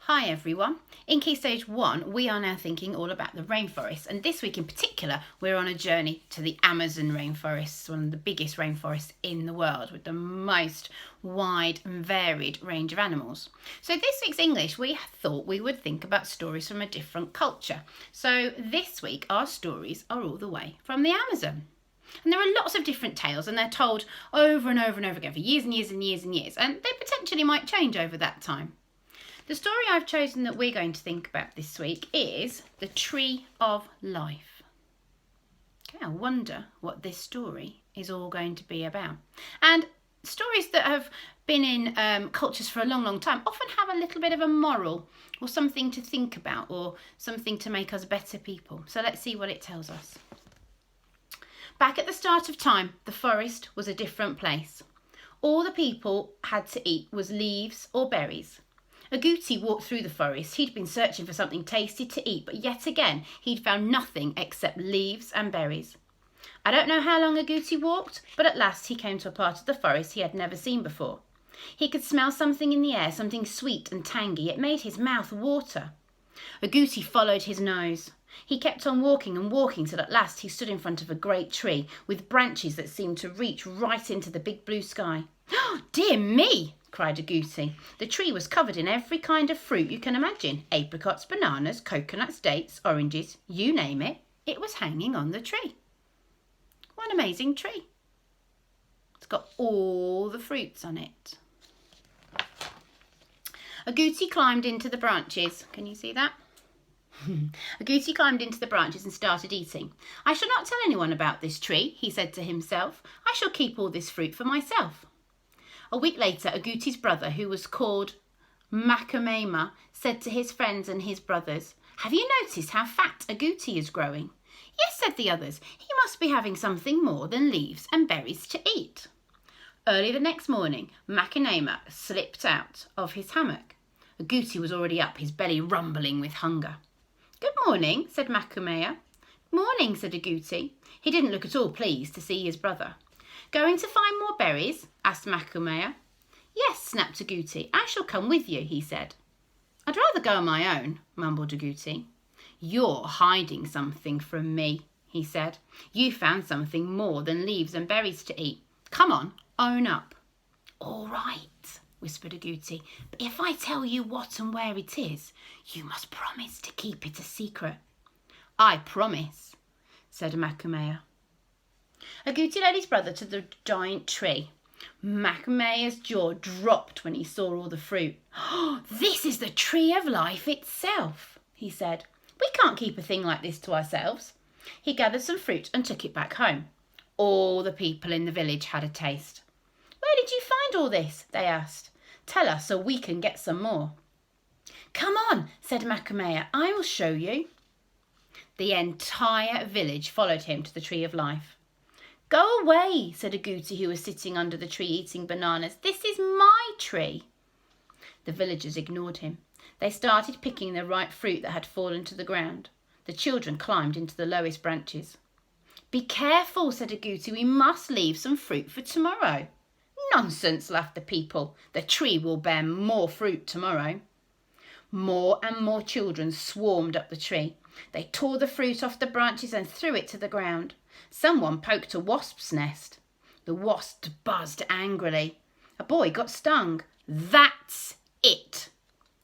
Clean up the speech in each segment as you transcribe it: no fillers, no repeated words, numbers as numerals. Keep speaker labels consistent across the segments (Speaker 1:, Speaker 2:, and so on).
Speaker 1: Hi everyone. In Key Stage 1, we are now thinking all about the rainforest, and this week in particular, we're on a journey to the Amazon rainforest, one of the biggest rainforests in the world with the most wide and varied range of animals. So this week's English, we thought we would think about stories from a different culture. So this week, our stories are all the way from the Amazon. And there are lots of different tales, and they're told over and over and over again for years and years and years and years, and they potentially might change over that time. The story I've chosen that we're going to think about this week is The Tree of Life. Okay, I wonder what this story is all going to be about. And stories that have been in cultures for a long, long time often have a little bit of a moral or something to think about or something to make us better people. So let's see what it tells us. Back at the start of time, the forest was a different place. All the people had to eat was leaves or berries. Agouti walked through the forest. He'd been searching for something tasty to eat, but yet again he'd found nothing except leaves and berries. I don't know how long Agouti walked, but at last he came to a part of the forest he had never seen before. He could smell something in the air, something sweet and tangy. It made his mouth water. Agouti followed his nose. He kept on walking and walking till at last he stood in front of a great tree with branches that seemed to reach right into the big blue sky. "Oh, dear me!" cried Agouti. The tree was covered in every kind of fruit you can imagine. Apricots, bananas, coconuts, dates, oranges, you name it. It was hanging on the tree. What an amazing tree. It's got all the fruits on it. Agouti climbed into the branches. Can you see that? Agouti climbed into the branches and started eating. "I shall not tell anyone about this tree," he said to himself. "I shall keep all this fruit for myself." A week later, Agouti's brother, who was called Macamema, said to his friends and his brothers, "Have you noticed how fat Agouti is growing?" "Yes," said the others. "He must be having something more than leaves and berries to eat." Early the next morning, Macamema slipped out of his hammock. Agouti was already up, his belly rumbling with hunger. "Good morning," said Macamea. "Morning," said Agouti. He didn't look at all pleased to see his brother. "Going to find more berries?" asked Macamea. "Yes," snapped Agouti. "I shall come with you," he said. "I'd rather go on my own," mumbled Agouti. "You're hiding something from me," he said. "You found something more than leaves and berries to eat. Come on, own up." "All right," whispered Agouti, "but if I tell you what and where it is, you must promise to keep it a secret." "I promise," said Macamea. Agouti led his brother to the giant tree. Macamea's jaw dropped when he saw all the fruit. "Oh, this is the tree of life itself," he said. "We can't keep a thing like this to ourselves." He gathered some fruit and took it back home. All the people in the village had a taste. "Where did you find all this?" they asked. "Tell us so we can get some more." "Come on," said Macamea. "I will show you." The entire village followed him to the tree of life. "Go away," said Agouti, who was sitting under the tree eating bananas. "This is my tree." The villagers ignored him. They started picking the ripe fruit that had fallen to the ground. The children climbed into the lowest branches. "Be careful," said Agouti. "We must leave some fruit for tomorrow." "Nonsense," laughed the people. "The tree will bear more fruit tomorrow." More and more children swarmed up the tree. They tore the fruit off the branches and threw it to the ground. Someone poked a wasp's nest. The wasp buzzed angrily. A boy got stung. "That's it,"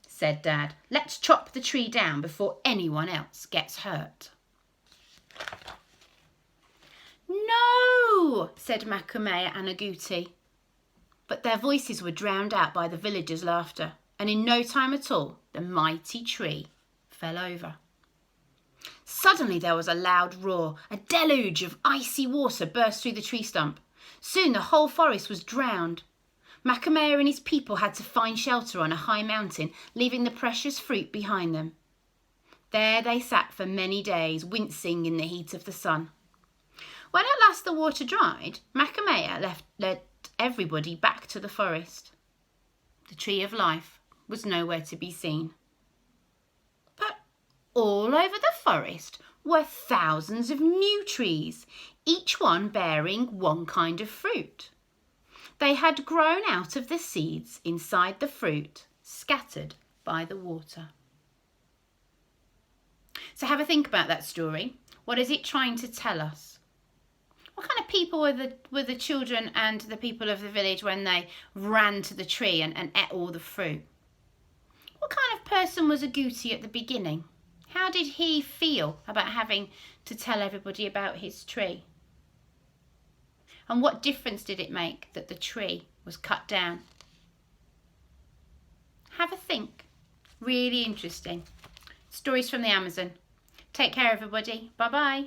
Speaker 1: said Dad. "Let's chop the tree down before anyone else gets hurt." "No," said Macamea and Agouti. But their voices were drowned out by the villagers' laughter, and in no time at all, the mighty tree fell over. Suddenly there was a loud roar. A deluge of icy water burst through the tree stump. Soon the whole forest was drowned. Macamea and his people had to find shelter on a high mountain, leaving the precious fruit behind them. There they sat for many days, wincing in the heat of the sun. When at last the water dried, Macamea led everybody back to the forest. The tree of life was nowhere to be seen. But all over the forest were thousands of new trees, each one bearing one kind of fruit. They had grown out of the seeds inside the fruit, scattered by the water. So have a think about that story. What is it trying to tell us? What kind of people were the children and the people of the village when they ran to the tree and ate all the fruit? What kind of person was Agouti at the beginning? How did he feel about having to tell everybody about his tree? And what difference did it make that the tree was cut down? Have a think. Really interesting. Stories from the Amazon. Take care, everybody. Bye-bye.